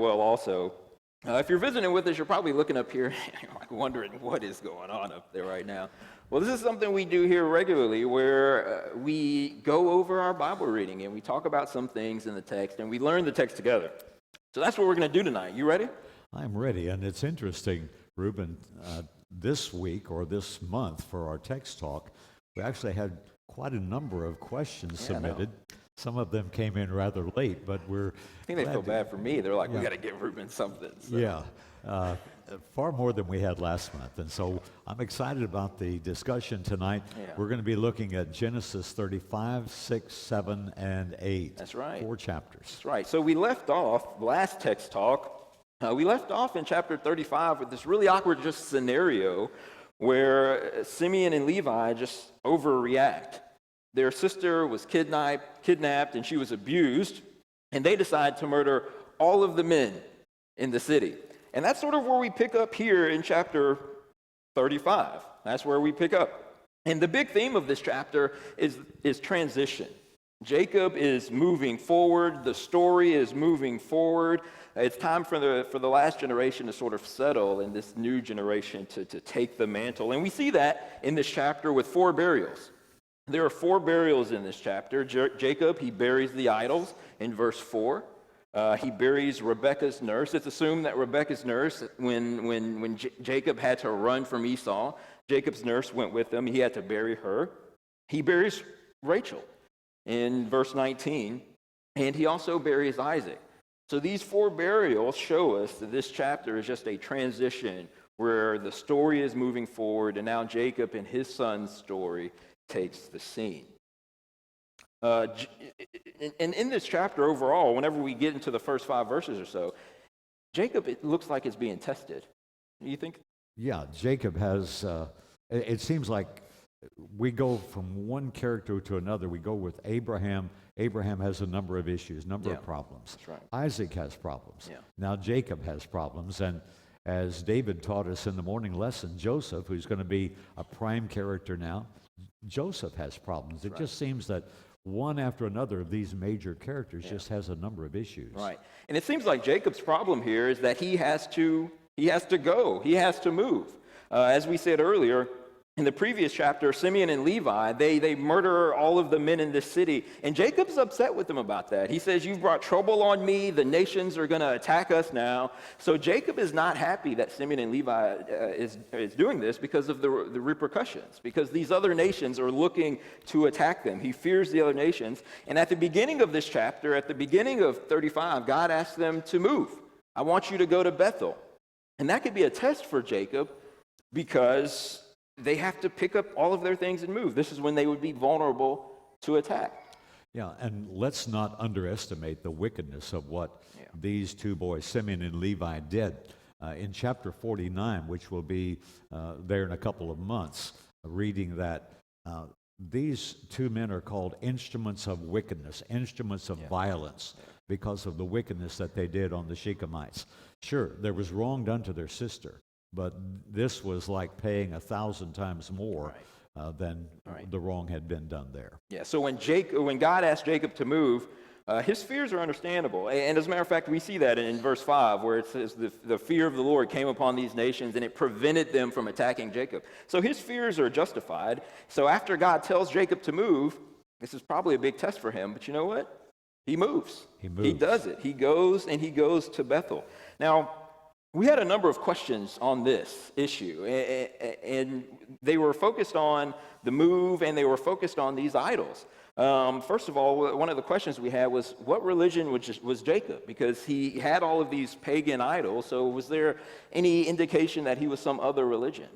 well also. If you're visiting with us, you're probably looking up here like wondering what is going on up there right now. Well, this is something we do here regularly where we go over our Bible reading and we talk about some things in the text and we learn the text together. So that's what we're going to do tonight. You ready? I'm ready, and it's interesting, Reuben, this week or this month for our text talk, we actually had quite a number of questions submitted. Some of them came in rather late, but I think they feel bad for me. They're like, we got to give Reuben something. So. Yeah, far more than we had last month. And so I'm excited about the discussion tonight. Yeah. We're going to be looking at Genesis 35, 6, 7, and 8. That's right. 4 chapters. That's right. So we left off, last text talk, we left off in chapter 35 with this really awkward just scenario where Simeon and Levi just overreact. Their sister was kidnapped, and she was abused, and they decide to murder all of the men in the city. And that's sort of where we pick up here in chapter 35. That's where we pick up. And the big theme of this chapter is transition. Jacob is moving forward. The story is moving forward. It's time for the last generation to sort of settle and this new generation to take the mantle. And we see that in this chapter with 4 burials. There are 4 burials in this chapter. Jacob, he buries the idols in verse 4. He buries Rebekah's nurse. It's assumed that Rebekah's nurse, when Jacob had to run from Esau, Jacob's nurse went with him. He had to bury her. He buries Rachel in verse 19, and he also buries Isaac. So these 4 burials show us that this chapter is just a transition where the story is moving forward, and now Jacob and his son's story takes the scene. And in this chapter overall, whenever we get into the first 5 verses or so, Jacob, it looks like it's being tested. Do you think? Yeah, Jacob has, it seems like we go from one character to another. We go with Abraham. Abraham has a number of issues, of problems. That's right. Isaac has problems. Yeah. Now Jacob has problems. And as David taught us in the morning lesson, Joseph, who's going to be a prime character now, Joseph has problems. That's it just seems that one after another of these major characters just has a number of issues. Right. And it seems like Jacob's problem here is that he has to go. He has to move. As we said earlier, in the previous chapter, Simeon and Levi, they murder all of the men in this city. And Jacob's upset with them about that. He says, you've brought trouble on me. The nations are going to attack us now. So Jacob is not happy that Simeon and Levi is doing this because of the repercussions, because these other nations are looking to attack them. He fears the other nations. And at the beginning of this chapter, at the beginning of 35, God asks them to move. I want you to go to Bethel. And that could be a test for Jacob because they have to pick up all of their things and move. This is when they would be vulnerable to attack. Yeah, and let's not underestimate the wickedness of what these 2 boys, Simeon and Levi, did. In chapter 49, which will be there in a couple of months, reading that these 2 men are called instruments of wickedness, instruments of violence, because of the wickedness that they did on the Shechemites. Sure, there was wrong done to their sister, but this was like paying 1,000 times more than the wrong had been done there. Yeah. So when God asked Jacob to move, his fears are understandable. And as a matter of fact, we see that in verse 5, where it says the fear of the Lord came upon these nations, and it prevented them from attacking Jacob. So his fears are justified. So after God tells Jacob to move, this is probably a big test for him. But you know what? He moves. He does it. He goes to Bethel. Now, we had a number of questions on this issue, and they were focused on the move, and they were focused on these idols. First of all, one of the questions we had was, what religion was Jacob? Because he had all of these pagan idols, so was there any indication that he was some other religion?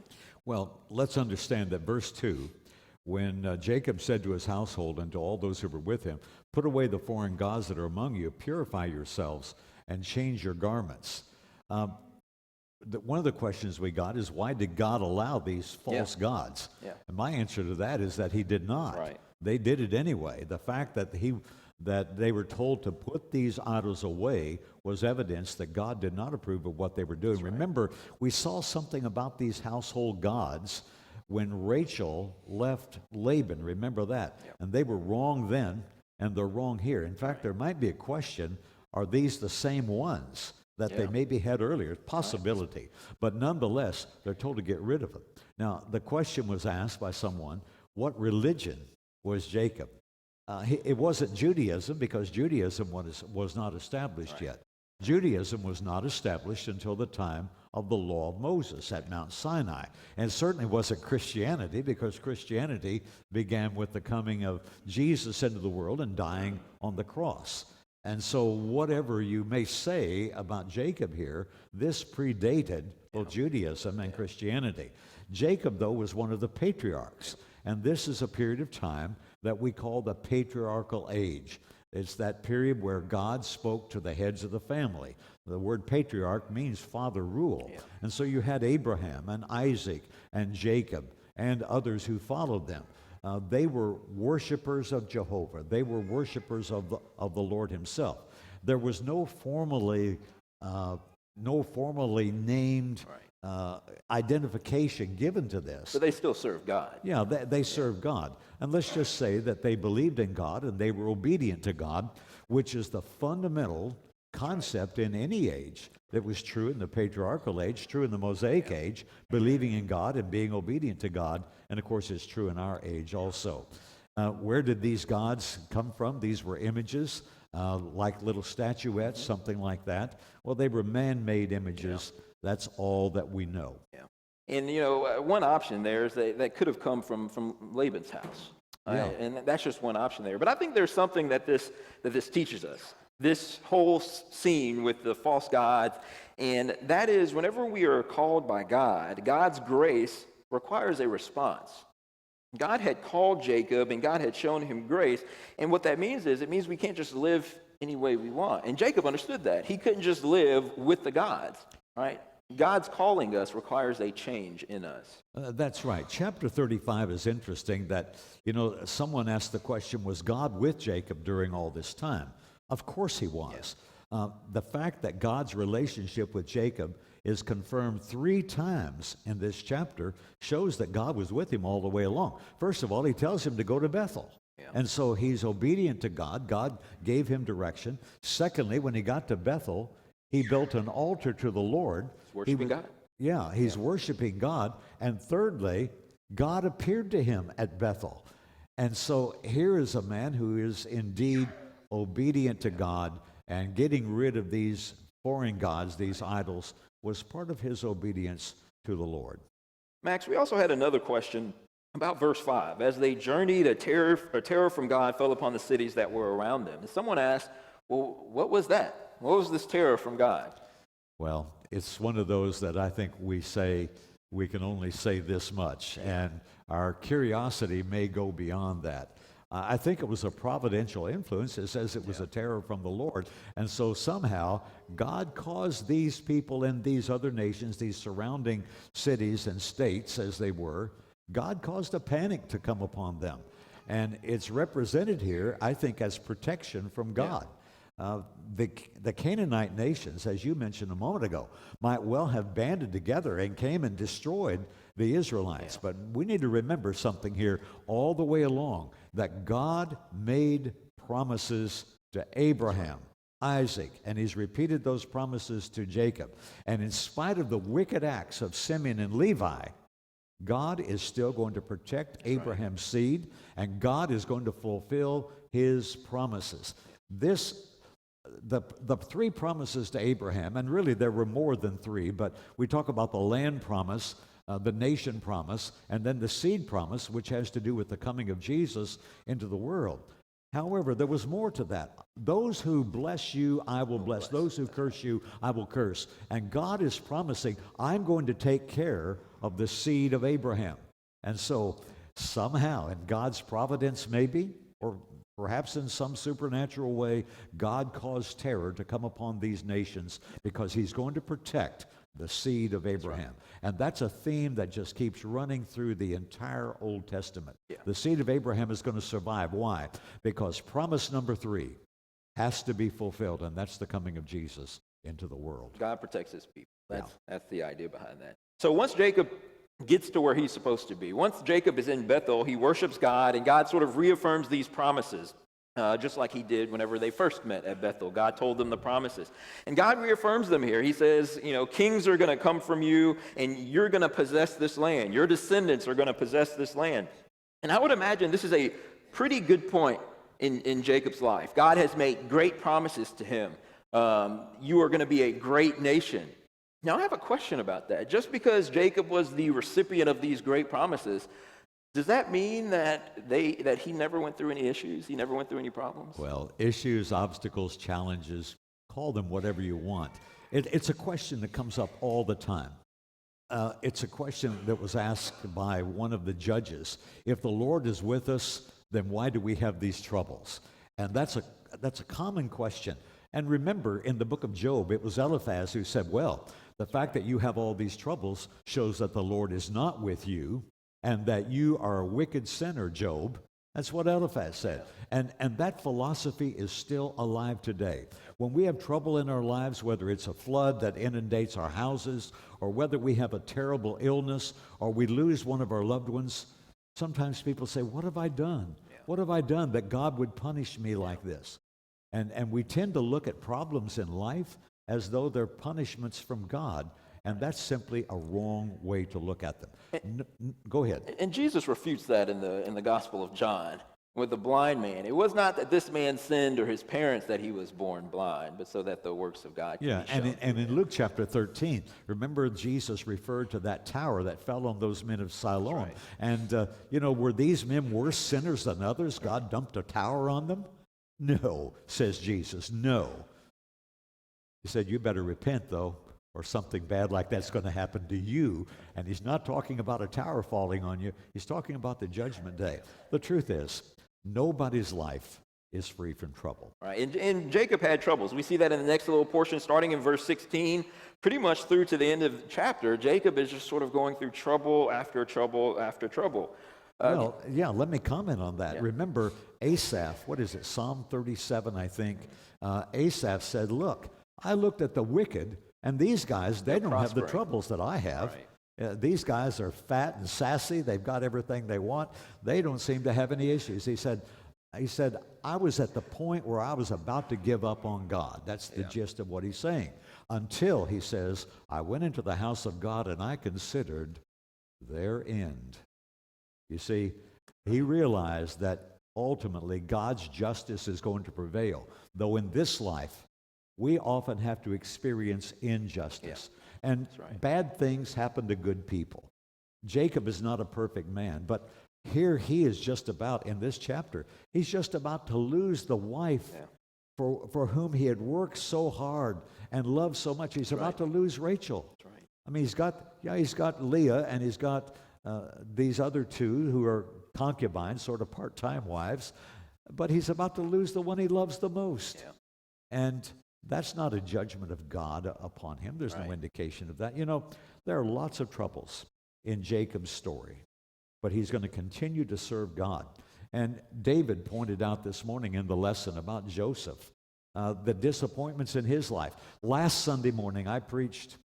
Well, let's understand that verse 2, when Jacob said to his household and to all those who were with him, put away the foreign gods that are among you, purify yourselves, and change your garments. One of the questions we got is, why did God allow these false gods? Yeah. And my answer to that is that he did not. Right. They did it anyway. The fact that they were told to put these idols away was evidence that God did not approve of what they were doing. Right. Remember, we saw something about these household gods when Rachel left Laban. Remember that? Yep. And they were wrong then, and they're wrong here. In fact, there might be a question, are these the same ones that they maybe had earlier, possibility. But nonetheless, they're told to get rid of it. Now, the question was asked by someone, what religion was Jacob? It wasn't Judaism, because Judaism was not established yet. Judaism was not established until the time of the law of Moses at Mount Sinai. And it certainly wasn't Christianity, because Christianity began with the coming of Jesus into the world and dying on the cross. And so whatever you may say about Jacob here, this predated both Judaism and Christianity. Jacob, though, was one of the patriarchs. And this is a period of time that we call the patriarchal age. It's that period where God spoke to the heads of the family. The word patriarch means father rule. Yeah. And so you had Abraham and Isaac and Jacob and others who followed them. They were worshipers of Jehovah. They were worshipers of the Lord himself. There was no formally named identification given to this. But they still served God. Yeah, they served God. And let's just say that they believed in God and they were obedient to God, which is the fundamental concept in any age. That was true in the patriarchal age, true in the Mosaic age, believing in God and being obedient to God. And of course, it's true in our age also. Where did these gods come from? These were images, like little statuettes, something like that. Well, they were man-made images. Yeah. That's all that we know. Yeah. And, one option there is that could have come from Laban's house. And that's just one option there. But I think there's something that this teaches us. This whole scene with the false gods, and that is whenever we are called by God, God's grace requires a response. God had called Jacob, and God had shown him grace. And what that means is, it means we can't just live any way we want. And Jacob understood that. He couldn't just live with the gods, right? God's calling us requires a change in us. That's right. Chapter 35 is interesting that, someone asked the question, was God with Jacob during all this time? Of course he was. Yeah. The fact that God's relationship with Jacob is confirmed 3 times in this chapter shows that God was with him all the way along. First of all, he tells him to go to Bethel. Yeah. And so he's obedient to God. God gave him direction. Secondly, when he got to Bethel, he built an altar to the Lord. He's worshiping God. Yeah, he's worshiping God. And thirdly, God appeared to him at Bethel. And so here is a man who is indeed obedient to God, and getting rid of these foreign gods, these idols, was part of his obedience to the Lord. Max, we also had another question about verse 5. As they journeyed, a terror from God fell upon the cities that were around them. And someone asked, well, what was that? What was this terror from God? Well, it's one of those that I think we can only say this much, and our curiosity may go beyond that. I think it was a providential influence. It says it was a terror from the Lord. And so somehow God caused these people in these other nations, these surrounding cities and states as they were, God caused a panic to come upon them. And it's represented here, I think, as protection from God. The Canaanite nations, as you mentioned a moment ago, might well have banded together and came and destroyed the Israelites. But we need to remember something here all the way along, that God made promises to Abraham, Isaac, and he's repeated those promises to Jacob. And in spite of the wicked acts of Simeon and Levi, God is still going to protect Abraham's seed, and God is going to fulfill his promises. The 3 promises to Abraham, and really there were more than 3, but we talk about the land promise, the nation promise, and then the seed promise, which has to do with the coming of Jesus into the world. However, there was more to that. Those who bless you, I will bless. Those who curse you, I will curse. And God is promising, I'm going to take care of the seed of Abraham. And so somehow, in God's providence maybe, or perhaps in some supernatural way, God caused terror to come upon these nations because he's going to protect the seed of Abraham. And that's a theme that just keeps running through the entire Old Testament. Yeah. The seed of Abraham is going to survive. Why? Because promise number 3 has to be fulfilled, and that's the coming of Jesus into the world. God protects his people. That's the idea behind that. So once Jacob gets to where he's supposed to be, once Jacob is in Bethel, he worships God, and God sort of reaffirms these promises. just like he did whenever they first met at Bethel. God told them the promises. And God reaffirms them here. He says, kings are going to come from you, and you're going to possess this land. Your descendants are going to possess this land. And I would imagine this is a pretty good point in Jacob's life. God has made great promises to him. You are going to be a great nation. Now, I have a question about that. Just because Jacob was the recipient of these great promises, does that mean that he never went through any issues? He never went through any problems? Well, issues, obstacles, challenges, call them whatever you want. It's a question that comes up all the time. It's a question that was asked by one of the judges. If the Lord is with us, then why do we have these troubles? And that's a common question. And remember, in the book of Job, it was Eliphaz who said, well, the fact that you have all these troubles shows that the Lord is not with you and that you are a wicked sinner, Job. That's what Eliphaz said. And that philosophy is still alive today. When we have trouble in our lives, whether it's a flood that inundates our houses, or whether we have a terrible illness, or we lose one of our loved ones, sometimes people say, what have I done? What have I done that God would punish me like this? And we tend to look at problems in life as though they're punishments from God, and that's simply a wrong way to look at them. Go ahead. And Jesus refutes that in the Gospel of John with the blind man. It was not that this man sinned or his parents that he was born blind, but so that the works of God can be shown. And in Luke chapter 13, remember Jesus referred to that tower that fell on those men of Siloam. Right. And, were these men worse sinners than others? God dumped a tower on them? No, says Jesus, no. He said, you better repent, though, or something bad like that's going to happen to you. And he's not talking about a tower falling on you. He's talking about the judgment day. The truth is, nobody's life is free from trouble. Right. And Jacob had troubles. We see that in the next little portion, starting in verse 16, pretty much through to the end of the chapter. Jacob is just sort of going through trouble after trouble after trouble. Let me comment on that. Yeah. Remember, Asaph, what is it, Psalm 37, I think. Asaph said, look, I looked at the wicked, and these guys, they don't have the troubles that I have. Right. These guys are fat and sassy. They've got everything they want. They don't seem to have any issues. He said, I was at the point where I was about to give up on God. That's the gist of what he's saying. Until, he says, I went into the house of God and I considered their end. You see, he realized that ultimately God's justice is going to prevail. Though in this life, we often have to experience injustice. Yeah, and bad things happen to good people. Jacob is not a perfect man, but here he is just about, in this chapter, he's just about to lose the wife for whom he had worked so hard and loved so much. He's about to lose Rachel. That's right. I mean, he's got Leah, and he's got these other two who are concubines, sort of part-time wives, but he's about to lose the one he loves the most. Yeah. And that's not a judgment of God upon him. There's no indication of that. There are lots of troubles in Jacob's story, but he's going to continue to serve God. And David pointed out this morning in the lesson about Joseph, the disappointments in his life. Last Sunday morning, I preached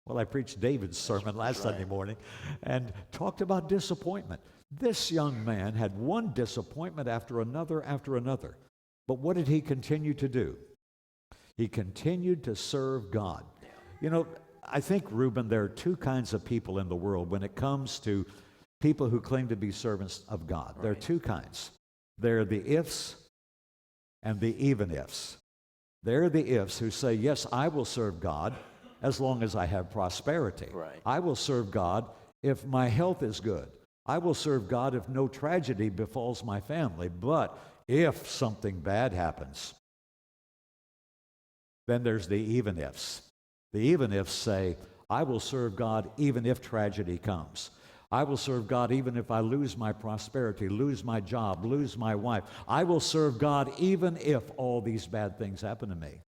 David's sermon Sunday morning and talked about disappointment. This young man had one disappointment after another. But what did he continue to do? He continued to serve God. I think, Reuben, there are two kinds of people in the world when it comes to people who claim to be servants of God. There are two kinds. There are the ifs and the even ifs. There are the ifs who say, yes, I will serve God as long as I have prosperity. Right. I will serve God if my health is good. I will serve God if no tragedy befalls my family. But if something bad happens, then there's the even ifs. The even ifs say, I will serve God even if tragedy comes. I will serve God even if I lose my prosperity, lose my job, lose my wife. I will serve God even if all these bad things happen to me.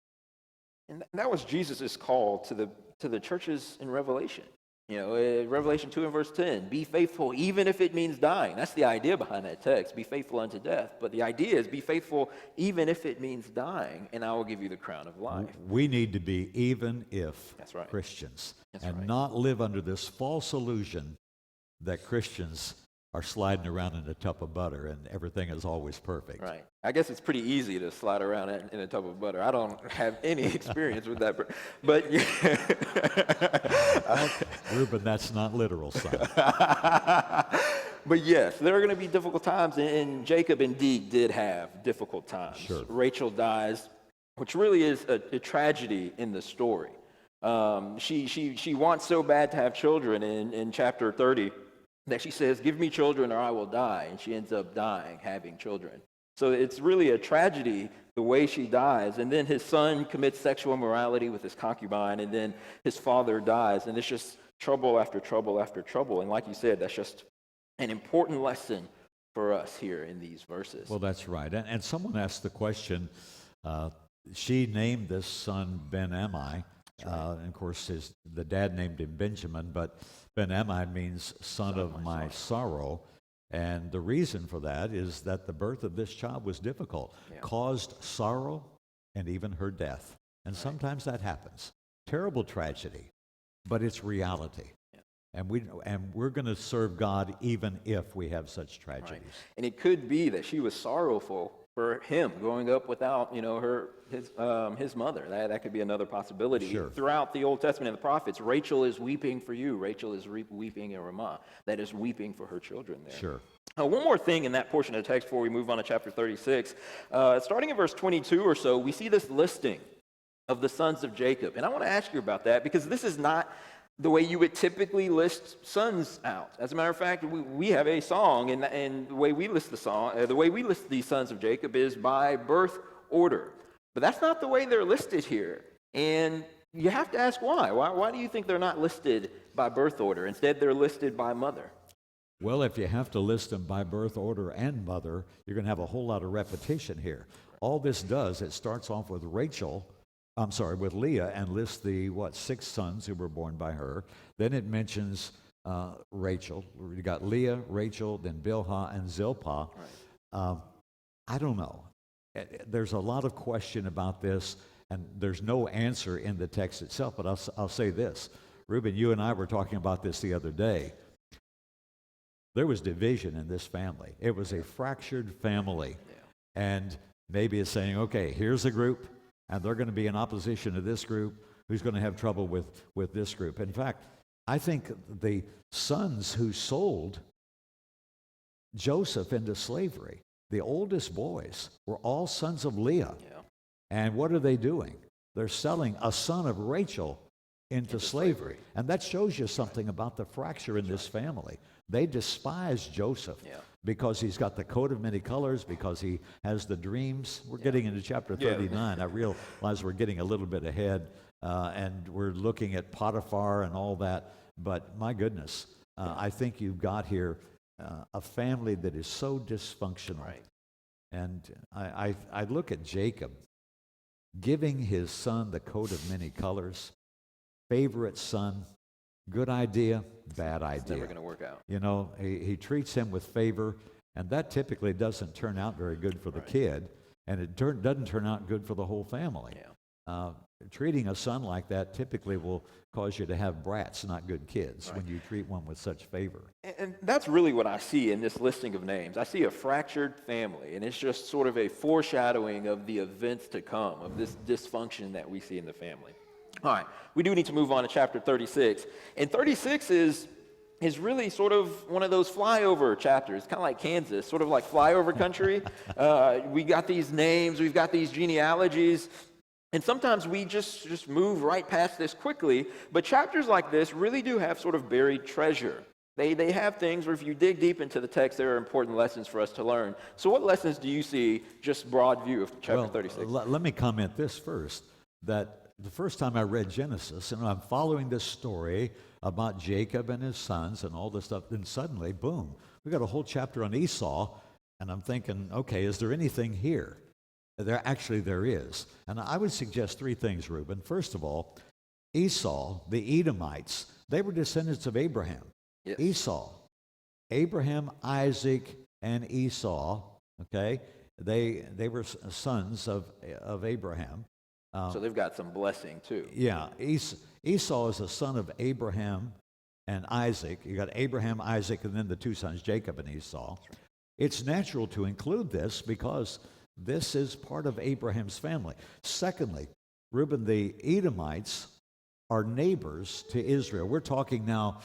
And that was Jesus' call to the churches in Revelation. Revelation 2 and verse 10, be faithful even if it means dying. That's the idea behind that text, be faithful unto death. But the idea is be faithful even if it means dying, and I will give you the crown of life. We need to be even if Christians and not live under this false illusion that Christians are sliding around in a tub of butter, and everything is always perfect. Right. I guess it's pretty easy to slide around in a tub of butter. I don't have any experience with that, but Reuben, that's not literal, son. but yes, there are going to be difficult times, and Jacob indeed did have difficult times. Sure. Rachel dies, which really is a tragedy in the story. She wants so bad to have children in chapter 30 that she says, "Give me children or I will die," and she ends up dying, having children. So it's really a tragedy the way she dies. And then his son commits sexual immorality with his concubine, and then his father dies, and it's just trouble after trouble after trouble. And like you said, that's just an important lesson for us here in these verses. Well, that's right. And someone asked the question, she named this son Ben-Ammi. And of course, the dad named him Benjamin, but Ben-Ammi means son of my sorrow. And the reason for that is that the birth of this child was difficult, caused sorrow and even her death. And sometimes that happens. Terrible tragedy, but it's reality. And we're going to serve God even if we have such tragedies. Right. And it could be that she was sorrowful for him growing up without, his mother. That could be another possibility. Sure. Throughout the Old Testament and the prophets, Rachel is weeping for you. Rachel is weeping in Ramah. That is weeping for her children there. Sure. One more thing in that portion of the text before we move on to chapter 36. Starting in verse 22 or so, we see this listing of the sons of Jacob. And I want to ask you about that because this is not the way you would typically list sons out. As a matter of fact, we have a song, and the way we list these sons of Jacob is by birth order. But that's not the way they're listed here. And you have to ask why. Why do you think they're not listed by birth order? Instead, they're listed by mother. Well, if you have to list them by birth order and mother, you're going to have a whole lot of repetition here. All this does, it starts off with with Leah, and lists the 6 sons who were born by her. Then it mentions Rachel. You got Leah, Rachel, then Bilhah, and Zilpah. Right. I don't know. There's a lot of question about this, and there's no answer in the text itself, but I'll say this. Reuben, you and I were talking about this the other day. There was division in this family. It was a fractured family. Yeah. And maybe it's saying, okay, here's a group, and they're going to be in opposition to this group who's going to have trouble with this group. In fact, I think the sons who sold Joseph into slavery, the oldest boys, were all sons of Leah. Yeah. And what are they doing? They're selling a son of Rachel into slavery. And that shows you something about the fracture in this family. They despise Joseph because he's got the coat of many colors, because he has the dreams. We're getting into chapter 39. I realize we're getting a little bit ahead, and we're looking at Potiphar and all that. But my goodness, I think you've got here a family that is so dysfunctional. Right. And I look at Jacob giving his son the coat of many colors, favorite son. Good idea, bad idea. It's never going to work out. You know, he treats him with favor, and that typically doesn't turn out very good for the kid, and it doesn't turn out good for the whole family. Yeah. Treating a son like that typically will cause you to have brats, not good kids, when you treat one with such favor. And that's really what I see in this listing of names. I see a fractured family, and it's just sort of a foreshadowing of the events to come, of this dysfunction that we see in the family. All right, we do need to move on to chapter 36. And 36 is really sort of one of those flyover chapters, kind of like Kansas, sort of like flyover country. We got these names, we've got these genealogies, and sometimes we just move right past this quickly. But chapters like this really do have sort of buried treasure. They have things where if you dig deep into the text, there are important lessons for us to learn. So what lessons do you see, just broad view of chapter 36? Let me comment this first, that the first time I read Genesis, and I'm following this story about Jacob and his sons and all this stuff, then suddenly, boom, we got a whole chapter on Esau, and I'm thinking, okay, is there anything here? There is. And I would suggest 3 things, Reuben. First of all, Esau, the Edomites, they were descendants of Abraham. Yes. Esau, Abraham, Isaac, and Esau, okay? They were sons of Abraham. So they've got some blessing too. Yeah, Esau is a son of Abraham and Isaac. You got Abraham, Isaac, and then the two sons, Jacob and Esau. Right. It's natural to include this because this is part of Abraham's family. Secondly, Reuben, the Edomites are neighbors to Israel. We're talking now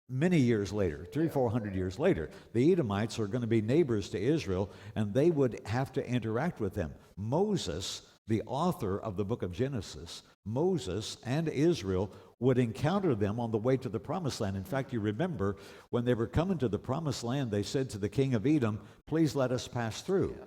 many years later, 400 years later. The Edomites are going to be neighbors to Israel, and they would have to interact with them. Moses, the author of the book of Genesis, Moses and Israel would encounter them on the way to the promised land. In fact, you remember when they were coming to the promised land, they said to the king of Edom, "Please let us pass through." Yeah.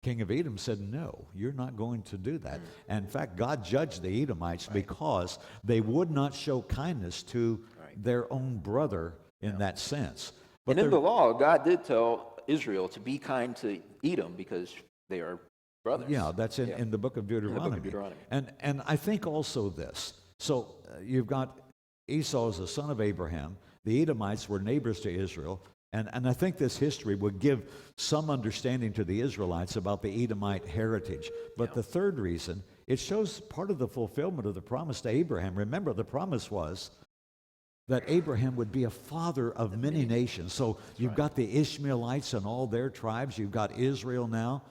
King of Edom said, "No, you're not going to do that." And in fact, God judged the Edomites because they would not show kindness to their own brother in that sense. But in the law, God did tell Israel to be kind to Edom because they are brothers. Yeah, that's in the book of Deuteronomy. And I think also this. So you've got Esau as the son of Abraham. The Edomites were neighbors to Israel. And I think this history would give some understanding to the Israelites about the Edomite heritage. But the third reason, it shows part of the fulfillment of the promise to Abraham. Remember, the promise was that Abraham would be a father of many nations. So you've got the Ishmaelites and all their tribes. You've got Israel now.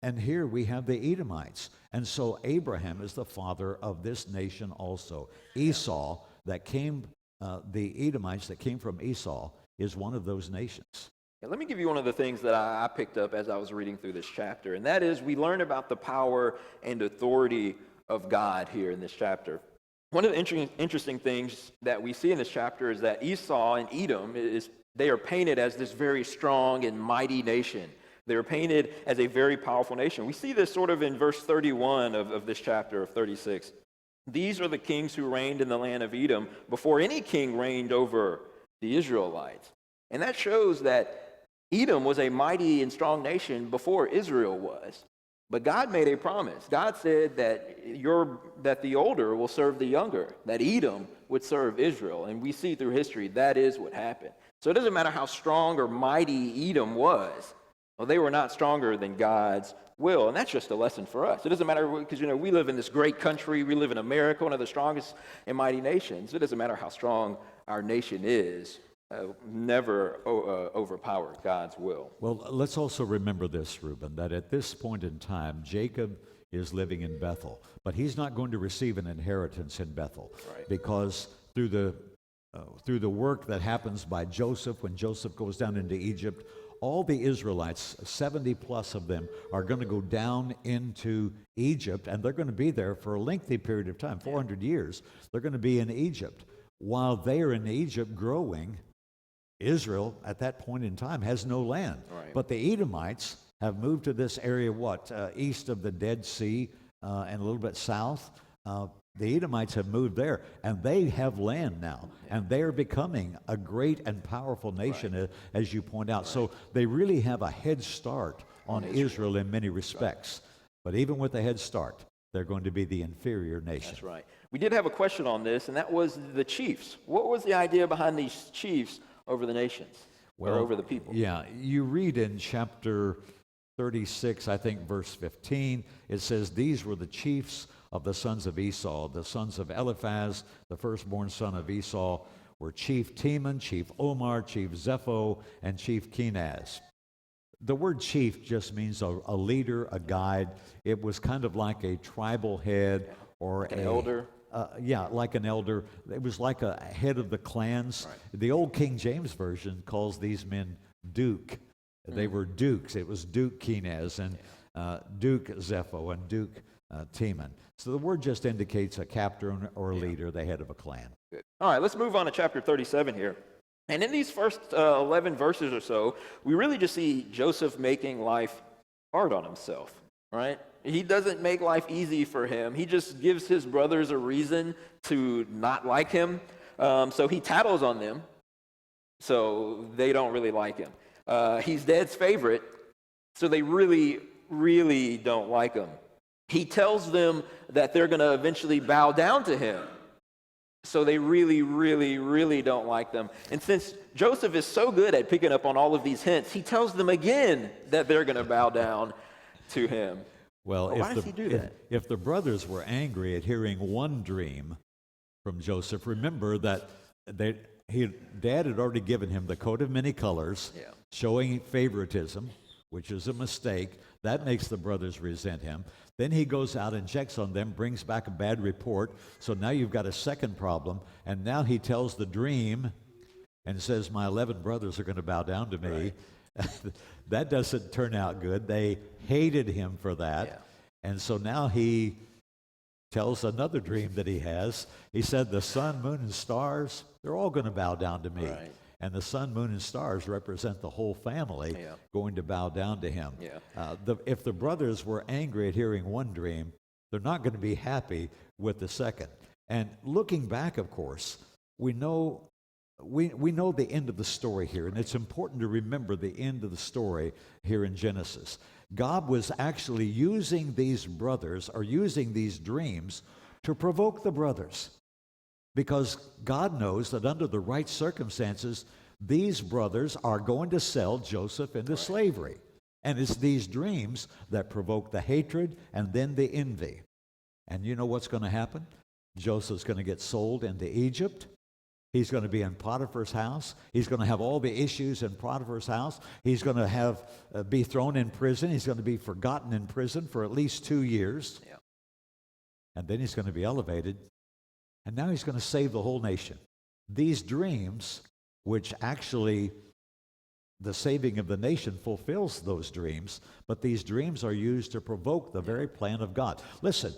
And here we have the Edomites. And so Abraham is the father of this nation also. Esau, the Edomites that came from Esau, is one of those nations. Yeah, let me give you one of the things that I picked up as I was reading through this chapter, and that is we learn about the power and authority of God here in this chapter. One of the interesting things that we see in this chapter is that Esau and Edom, they are painted as this very strong and mighty nation. They are painted as a very powerful nation. We see this sort of in verse 31 of this chapter of 36. These are the kings who reigned in the land of Edom before any king reigned over the Israelites. And that shows that Edom was a mighty and strong nation before Israel was. But God made a promise. God said that the older will serve the younger, that Edom would serve Israel. And we see through history that is what happened. So it doesn't matter how strong or mighty Edom was. Well, they were not stronger than God's will. And that's just a lesson for us. It doesn't matter because, we live in this great country. We live in America, one of the strongest and mighty nations. It doesn't matter how strong our nation is. Never overpower God's will. Well, let's also remember this, Reuben, that at this point in time, Jacob is living in Bethel. But he's not going to receive an inheritance in Bethel. Right. Because through the work that happens by Joseph, when Joseph goes down into Egypt, all the Israelites, 70 plus of them, are going to go down into Egypt, and they're going to be there for a lengthy period of time, 400 years. They're going to be in Egypt. While they are in Egypt growing, Israel, at that point in time, has no land. Right. But the Edomites have moved to this area, east of the Dead Sea and a little bit south. The Edomites have moved there, and they have land now, and they are becoming a great and powerful nation, as you point out. Right. So they really have a head start on Israel in many respects. Right. But even with a head start, they're going to be the inferior nation. That's right. We did have a question on this, and that was the chiefs. What was the idea behind these chiefs over the nations, or over the people? Yeah, you read in chapter 36, I think, verse 15, it says, "These were the chiefs of the sons of Esau. The sons of Eliphaz, the firstborn son of Esau, were Chief Teman, Chief Omar, Chief Zepho, and Chief Kenaz." The word chief just means a leader, a guide. It was kind of like a tribal head or an elder. Like an elder. It was like a head of the clans. Right. The old King James Version calls these men Duke. They were dukes. It was Duke Kenaz and Duke Zepho and Duke Teman. So the word just indicates a captain or a leader, the head of a clan. Good. All right, let's move on to chapter 37 here. And in these first 11 verses or so, we really just see Joseph making life hard on himself, right? He doesn't make life easy for him. He just gives his brothers a reason to not like him. So he tattles on them, so they don't really like him. He's Dad's favorite, so they really, really don't like him. He tells them that they're going to eventually bow down to him. So they really, really, really don't like them. And since Joseph is so good at picking up on all of these hints, he tells them again that they're going to bow down to him. Well, why does he do that? If the brothers were angry at hearing one dream from Joseph, remember that Dad had already given him the coat of many colors, showing favoritism, which is a mistake. That makes the brothers resent him. Then he goes out and checks on them, brings back a bad report. So now you've got a second problem. And now he tells the dream and says, my 11 brothers are going to bow down to me. Right. That doesn't turn out good. They hated him for that. Yeah. And so now he tells another dream that he has. He said, the sun, moon, and stars, they're all going to bow down to me. Right. And the sun, moon, and stars represent the whole family going to bow down to him. Yeah. If the brothers were angry at hearing one dream, they're not going to be happy with the second. And looking back, of course, we know the end of the story here, and it's important to remember the end of the story here in Genesis. God was actually using these brothers, or using these dreams, to provoke the brothers. Because God knows that under the right circumstances, these brothers are going to sell Joseph into slavery. And it's these dreams that provoke the hatred and then the envy. And you know what's going to happen? Joseph's going to get sold into Egypt. He's going to be in Potiphar's house. He's going to have all the issues in Potiphar's house. He's going to be thrown in prison. He's going to be forgotten in prison for at least 2 years. Yeah. And then he's going to be elevated. And now he's going to save the whole nation. These dreams, which actually the saving of the nation fulfills those dreams, but these dreams are used to provoke the very plan of God. Listen,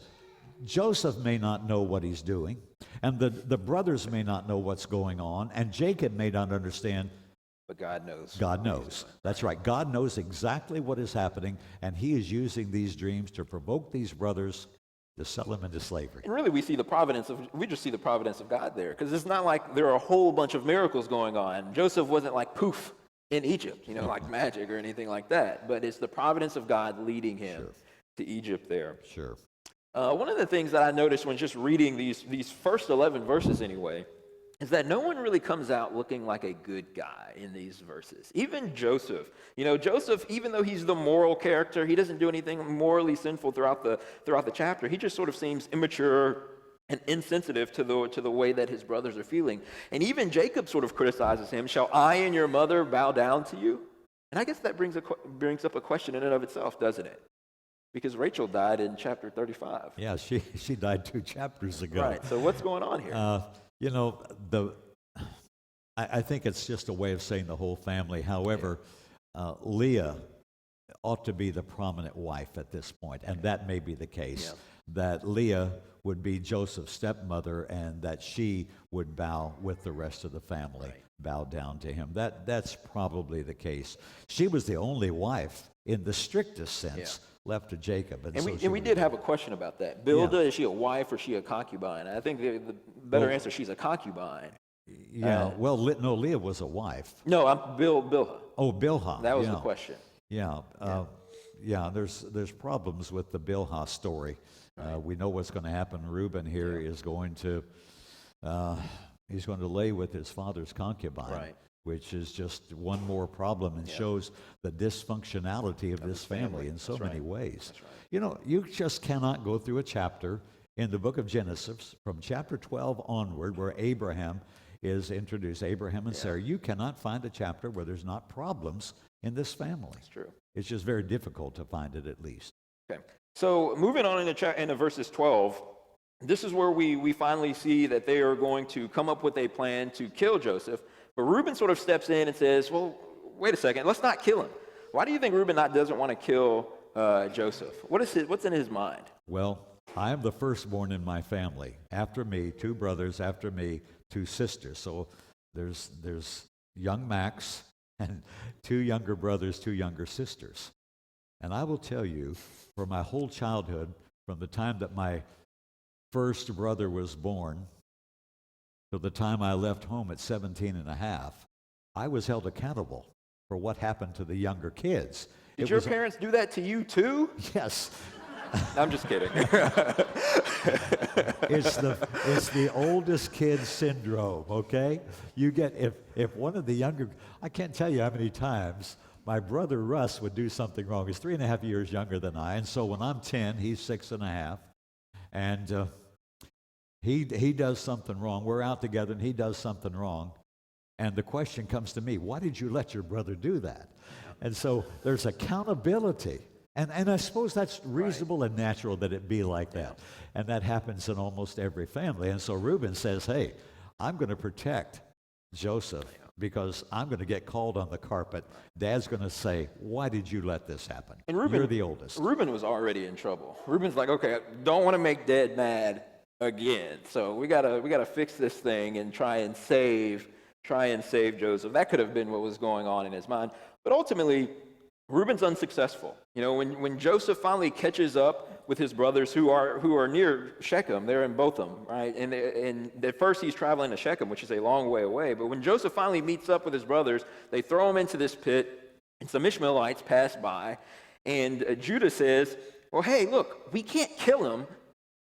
Joseph may not know what he's doing, and the brothers may not know what's going on, and Jacob may not understand. But God knows. God knows. That's right. God knows exactly what is happening, and he is using these dreams to provoke these brothers to sell them into slavery. And really we just see the providence of God there, because it's not like there are a whole bunch of miracles going on. Joseph wasn't like poof in Egypt, like magic or anything like that, but it's the providence of God leading him to Egypt there. Sure. One of the things that I noticed when just reading these first 11 verses anyway, is that no one really comes out looking like a good guy in these verses. Even Joseph. Joseph, even though he's the moral character, he doesn't do anything morally sinful throughout the chapter. He just sort of seems immature and insensitive to the way that his brothers are feeling. And even Jacob sort of criticizes him, "Shall I and your mother bow down to you?" And I guess that brings up a question in and of itself, doesn't it? Because Rachel died in chapter 35. Yeah, she died 2 chapters ago. Right, so what's going on here? I think it's just a way of saying the whole family. However, Leah ought to be the prominent wife at this point, and that may be the case, that Leah would be Joseph's stepmother and that she would bow with the rest of the family, bow down to him. That's probably the case. She was the only wife in the strictest sense left to Jacob. And we did have a question about that. Bilhah, is she a wife or is she a concubine? I think the better answer, she's a concubine. Yeah, Leah was a wife. No, Bilhah. Oh, Bilhah. That was the question. There's problems with the Bilhah story. We know what's going to happen. Reuben here is going to lay with his father's concubine, which is just one more problem and shows the dysfunctionality of this family in so many ways. You just cannot go through a chapter in the book of Genesis from chapter 12 onward where Abraham is introduced, Abraham and Sarah. You cannot find a chapter where there's not problems in this family. That's true. It's just very difficult to find it, at least. Okay. So moving on into verses 12, this is where we finally see that they are going to come up with a plan to kill Joseph. But Reuben sort of steps in and says, well, wait a second, let's not kill him. Why do you think Reuben doesn't want to kill Joseph? What's in his mind? Well, I am the firstborn in my family. After me, 2 brothers. After me, 2 sisters. So there's young Max and 2 younger brothers, 2 younger sisters. And I will tell you, for my whole childhood, from the time that my first brother was born till the time I left home at 17 and a half, I was held accountable for what happened to the younger kids. Did your parents do that to you too? Yes. I'm just kidding. It's the oldest kid syndrome, okay? You get, if one of the younger, I can't tell you how many times my brother Russ would do something wrong. He's 3.5 years younger than I, and so when I'm 10, he's 6.5, and He does something wrong. We're out together, and he does something wrong. And the question comes to me, why did you let your brother do that? And so there's accountability. And I suppose that's reasonable and natural that it be like that. And that happens in almost every family. And so Reuben says, hey, I'm going to protect Joseph because I'm going to get called on the carpet. Dad's going to say, why did you let this happen? And Reuben, you're the oldest. Reuben was already in trouble. Reuben's like, okay, I don't want to make Dad mad again. So we gotta fix this thing and try and save Joseph. That could have been what was going on in his mind. But ultimately, Reuben's unsuccessful. You know, when Joseph finally catches up with his brothers who are near Shechem, they're in Botham, right? And at first he's traveling to Shechem, which is a long way away. But when Joseph finally meets up with his brothers, they throw him into this pit, and some Ishmaelites pass by, and Judah says, well, hey, look, we can't kill him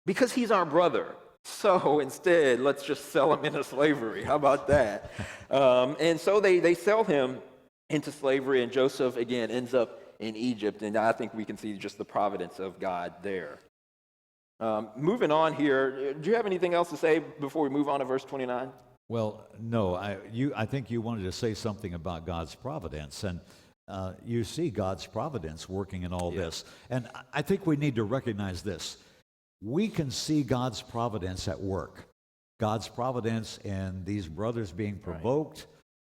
because he's our brother. So instead, let's just sell him into slavery. How about that? And so they sell him into slavery, and Joseph, again, ends up in Egypt. And I think we can see just the providence of God there. Moving on here, do you have anything else to say before we move on to verse 29? Well, no. I think you wanted to say something about God's providence. And you see God's providence working in all this. And I think we need to recognize this. We can see God's providence at work. God's providence in these brothers being provoked,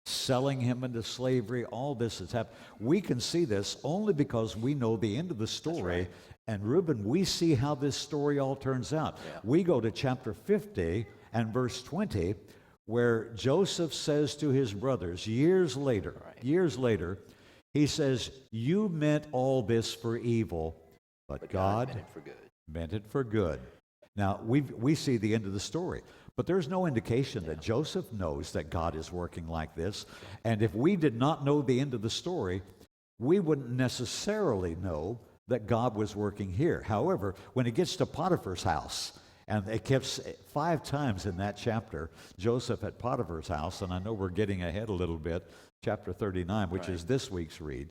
selling him into slavery, all this has happened. We can see this only because we know the end of the story. And Reuben, we see how this story all turns out. Yeah. We go to chapter 50 and verse 20, where Joseph says to his brothers, years later, he says, you meant all this for evil, but God meant it for good. Meant it for good. Now, we see the end of the story, but there's no indication that Joseph knows that God is working like this. And if we did not know the end of the story, we wouldn't necessarily know that God was working here. However, when it gets to Potiphar's house, and it kept 5 times in that chapter, Joseph at Potiphar's house, and I know we're getting ahead a little bit, chapter 39, which is this week's read,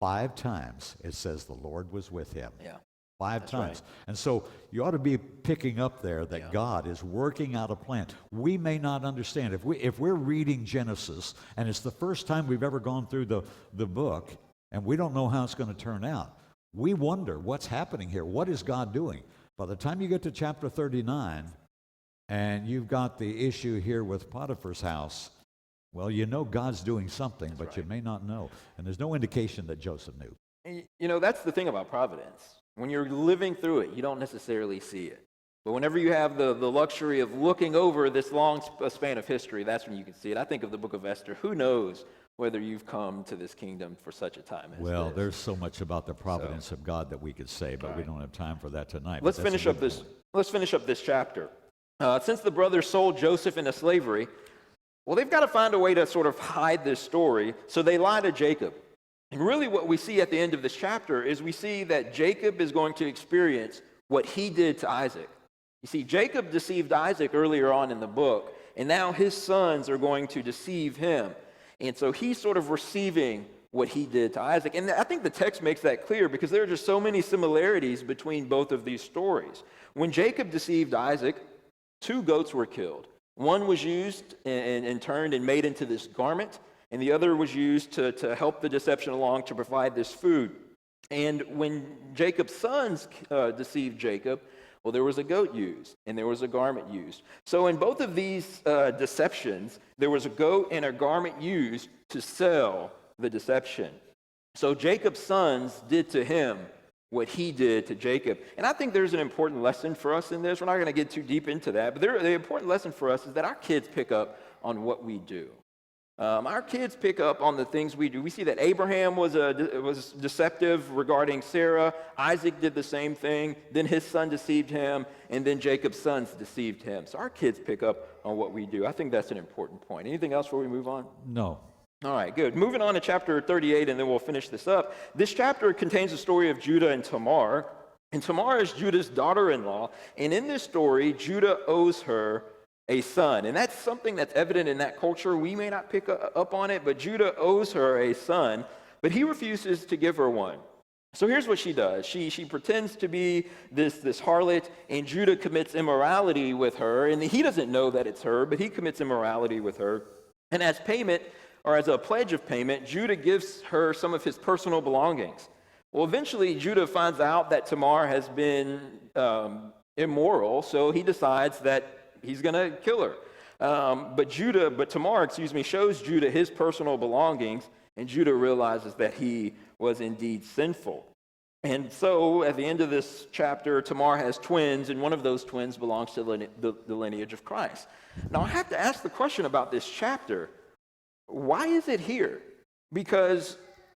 5 times it says the Lord was with him. Yeah. 5 times. Right. And so you ought to be picking up there that God is working out a plan. We may not understand. If we're reading Genesis, and it's the first time we've ever gone through the book, and we don't know how it's going to turn out, we wonder what's happening here. What is God doing? By the time you get to chapter 39, and you've got the issue here with Potiphar's house, well, you know God's doing something, but you may not know. And there's no indication that Joseph knew. And, you know, that's the thing about providence. When you're living through it, you don't necessarily see it. But whenever you have the luxury of looking over this long span of history, that's when you can see it. I think of the book of Esther. Who knows whether you've come to this kingdom for such a time as this? Well, there's so much about the providence of God that we could say, but we don't have time for that tonight. Let's finish up this chapter. Since the brothers sold Joseph into slavery, well, they've got to find a way to sort of hide this story, so they lie to Jacob. And really what we see at the end of this chapter is we see that Jacob is going to experience what he did to Isaac. You see, Jacob deceived Isaac earlier on in the book, and now his sons are going to deceive him. And so he's sort of receiving what he did to Isaac. And I think the text makes that clear because there are just so many similarities between both of these stories. When Jacob deceived Isaac, 2 goats were killed. One was used and turned and made into this garment, and the other was used to help the deception along to provide this food. And when Jacob's sons deceived Jacob, well, there was a goat used, and there was a garment used. So in both of these deceptions, there was a goat and a garment used to sell the deception. So Jacob's sons did to him what he did to Jacob. And I think there's an important lesson for us in this. We're not going to get too deep into that, but the important lesson for us is that our kids pick up on what we do. Our kids pick up on the things we do. We see that Abraham was deceptive regarding Sarah. Isaac did the same thing. Then his son deceived him, and then Jacob's sons deceived him. So our kids pick up on what we do. I think that's an important point. Anything else before we move on? No. All right, good. Moving on to chapter 38, and then we'll finish this up. This chapter contains the story of Judah and Tamar. And Tamar is Judah's daughter-in-law. And in this story, Judah owes her a son. And that's something that's evident in that culture. We may not pick up on it, but Judah owes her a son, but he refuses to give her one. So here's what she does. She pretends to be this harlot, and Judah commits immorality with her, and he doesn't know that it's her, but he commits immorality with her. And as payment, or as a pledge of payment, Judah gives her some of his personal belongings. Well, eventually, Judah finds out that Tamar has been immoral, so he decides that he's going to kill her. But Tamar, shows Judah his personal belongings, and Judah realizes that he was indeed sinful. And so, at the end of this chapter, Tamar has twins, and one of those twins belongs to the lineage of Christ. Now, I have to ask the question about this chapter. Why is it here? Because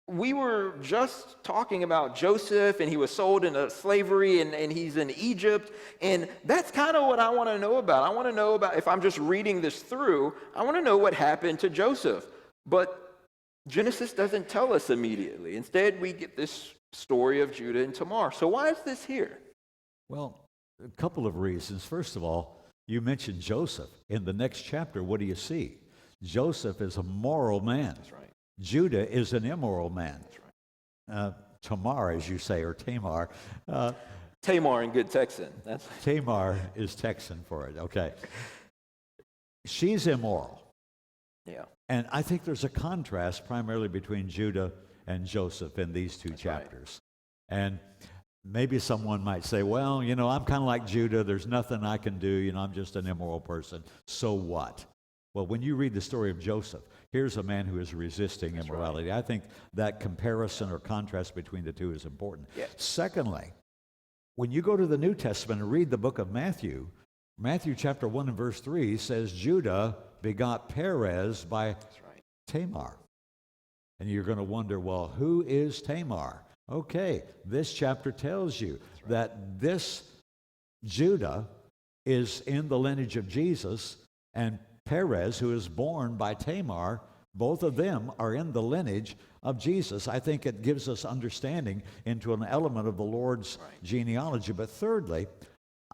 we were just talking about Joseph, and he was sold into slavery, and he's in Egypt, and that's kind of what I want to know about. I want to know about, if I'm just reading this through, I want to know what happened to Joseph. But Genesis doesn't tell us immediately. Instead, we get this story of Judah and Tamar. So why is this here? Well, a couple of reasons. First of all, you mentioned Joseph. In the next chapter, what do you see? Joseph is a moral man. That's right. Judah is an immoral man. That's right. Tamar, as you say, or Tamar. Tamar in good Texan. Tamar is Texan for it. Okay. She's immoral. Yeah. And I think there's a contrast primarily between Judah and Joseph in these two That's chapters. Right. And maybe someone might say, well, I'm kind of like Judah. There's nothing I can do. I'm just an immoral person. So what? Well, when you read the story of Joseph, here's a man who is resisting That's immorality. Right. I think that comparison or contrast between the two is important. Yeah. Secondly, when you go to the New Testament and read the book of Matthew chapter 1 and verse 3 says Judah begot Perez by Right. Tamar. And you're going to wonder, well, who is Tamar? Okay, this chapter tells you Right. that this Judah is in the lineage of Jesus, and Perez, who is born by Tamar, both of them are in the lineage of Jesus. I think it gives us understanding into an element of the Lord's Right. genealogy. But thirdly,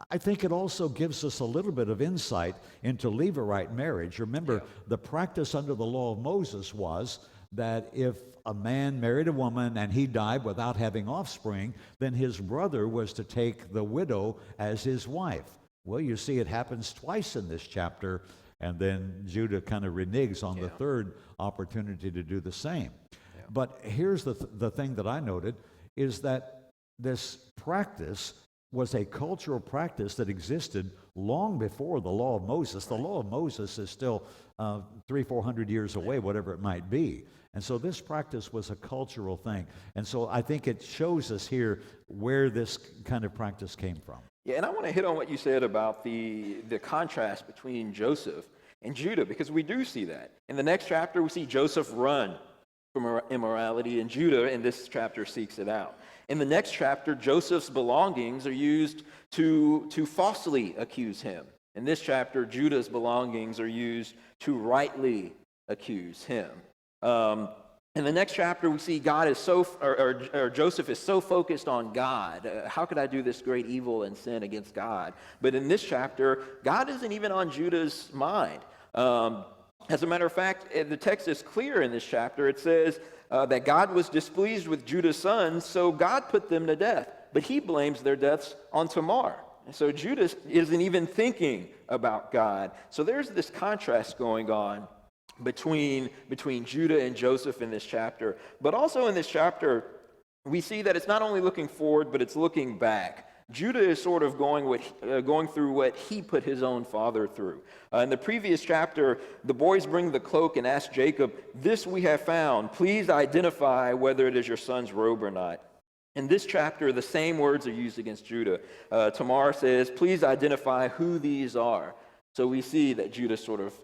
I think it also gives us a little bit of insight into Levirate marriage. Remember, the practice under the law of Moses was that if a man married a woman and he died without having offspring, then his brother was to take the widow as his wife. Well, you see it happens twice in this chapter, and then Judah kind of reneges on the third opportunity to do the same. Yeah. But here's the thing that I noted is that this practice was a cultural practice that existed long before the law of Moses. The law of Moses is still 300-400 years away, whatever it might be. And so this practice was a cultural thing. And so I think it shows us here where this kind of practice came from. Yeah, and I want to hit on what you said about the contrast between Joseph and Judah, because we do see that. In the next chapter, we see Joseph run from immorality, and Judah in this chapter seeks it out. In the next chapter, Joseph's belongings are used to falsely accuse him. In this chapter, Judah's belongings are used to rightly accuse him. In the next chapter, we see God is Joseph is so focused on God. How could I do this great evil and sin against God? But in this chapter, God isn't even on Judah's mind. As a matter of fact, the text is clear in this chapter. It says that God was displeased with Judah's sons, so God put them to death. But he blames their deaths on Tamar. And so Judah isn't even thinking about God. So there's this contrast going on between Judah and Joseph in this chapter. But also in this chapter, we see that it's not only looking forward, but it's looking back. Judah is sort of going through what he put his own father through. In the previous chapter, the boys bring the cloak and ask Jacob, "This we have found. Please identify whether it is your son's robe or not." In this chapter, the same words are used against Judah. Tamar says, "Please identify who these are." So we see that Judah sort of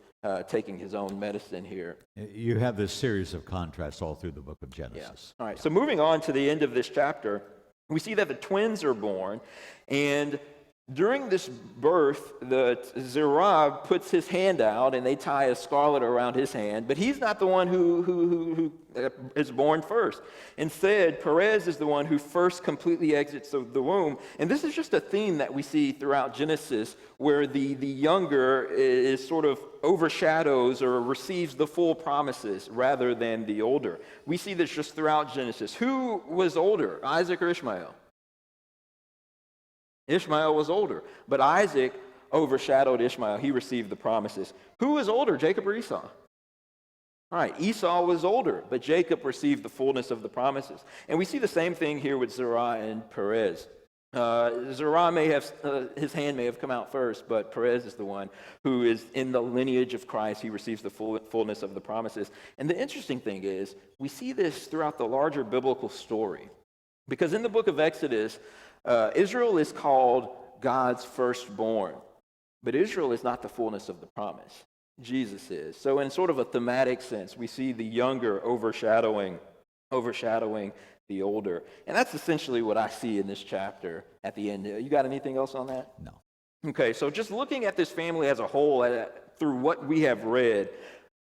taking his own medicine here. You have this series of contrasts all through the book of Genesis. Yeah. All right, so moving on to the end of this chapter, we see that the twins are born, and During this birth, the Zerah puts his hand out and they tie a scarlet around his hand, but he's not the one who is born first. Instead, Perez is the one who first completely exits the womb. And this is just a theme that we see throughout Genesis, where the younger is sort of overshadows or receives the full promises rather than the older. We see this just throughout Genesis. Who was older, Isaac or Ishmael? Ishmael was older, but Isaac overshadowed Ishmael. He received the promises. Who was older, Jacob or Esau? All right, Esau was older, but Jacob received the fullness of the promises. And we see the same thing here with Zerah and Perez. Zerah his hand may have come out first, but Perez is the one who is in the lineage of Christ. He receives the fullness of the promises. And the interesting thing is, we see this throughout the larger biblical story. Because in the book of Exodus, Israel is called God's firstborn, but Israel is not the fullness of the promise. Jesus is. So in sort of a thematic sense, we see the younger overshadowing the older. And that's essentially what I see in this chapter at the end. You got anything else on that? No. Okay, so just looking at this family as a whole, through what we have read,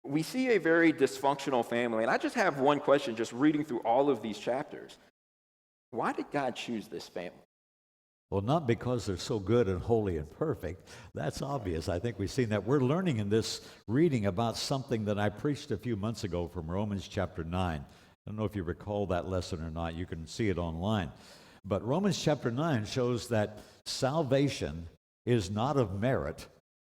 we see a very dysfunctional family. And I just have one question, just reading through all of these chapters. Why did God choose this family? Well, not because they're so good and holy and perfect. That's obvious. I think we've seen that. We're learning in this reading about something that I preached a few months ago from Romans chapter 9. I don't know if you recall that lesson or not. You can see it online. But Romans chapter 9 shows that salvation is not of merit,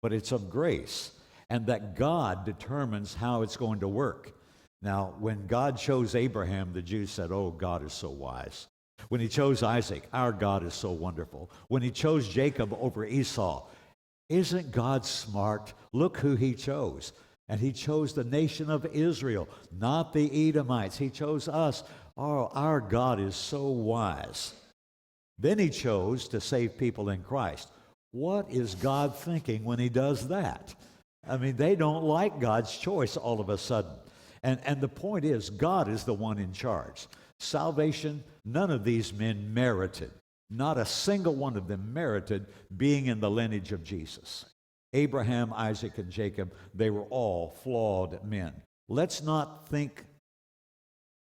but it's of grace, and that God determines how it's going to work. Now, when God chose Abraham, the Jews said, "Oh, God is so wise." When he chose Isaac, our God is so wonderful. When he chose Jacob over Esau, isn't God smart? Look who he chose. And he chose the nation of Israel, not the Edomites. He chose us. Oh, our God is so wise. Then he chose to save people in Christ. What is God thinking when he does that? I mean, they don't like God's choice all of a sudden. And the point is, God is the one in charge. Salvation, none of these men merited. Not a single one of them merited being in the lineage of Jesus. Abraham, Isaac, and Jacob, they were all flawed men. Let's not make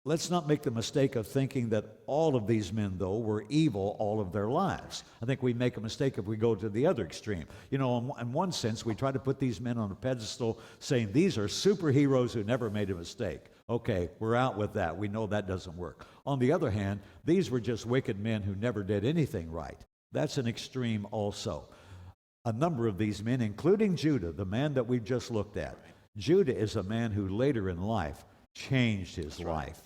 the mistake of thinking that all of these men, though, were evil all of their lives. I think we make a mistake if we go to the other extreme. You know, in one sense, we try to put these men on a pedestal saying these are superheroes who never made a mistake. Okay, we're out with that. We know that doesn't work. On the other hand, these were just wicked men who never did anything right. That's an extreme also. A number of these men, including Judah, the man that we've just looked at. Judah is a man who later in life changed his life.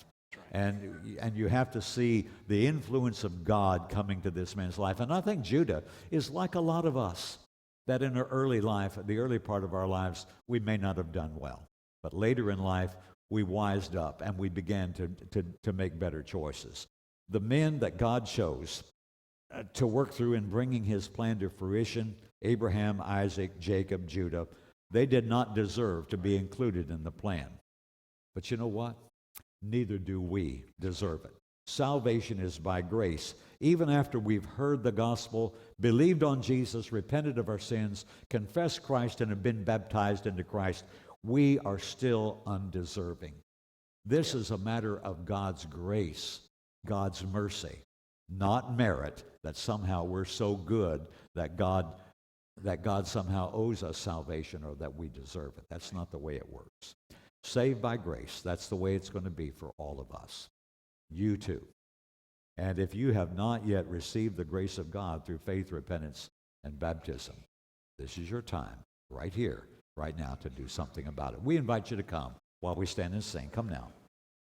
And you have to see the influence of God coming to this man's life. And I think Judah is like a lot of us, that in our early life, the early part of our lives, we may not have done well. But later in life, we wised up and we began to make better choices. The men that God chose to work through in bringing his plan to fruition, Abraham, Isaac, Jacob, Judah, they did not deserve to be included in the plan. But you know what? Neither do we deserve it. Salvation is by grace. Even after we've heard the gospel, believed on Jesus, repented of our sins, confessed Christ, and have been baptized into Christ, we are still undeserving. This is a matter of God's grace, God's mercy, not merit, that somehow we're so good that God somehow owes us salvation or that we deserve it. That's not the way it works. Saved by grace, that's the way it's going to be for all of us. You too. And if you have not yet received the grace of God through faith, repentance, and baptism, this is your time, right here, right now, to do something about it. We invite you to come while we stand and sing. Come now.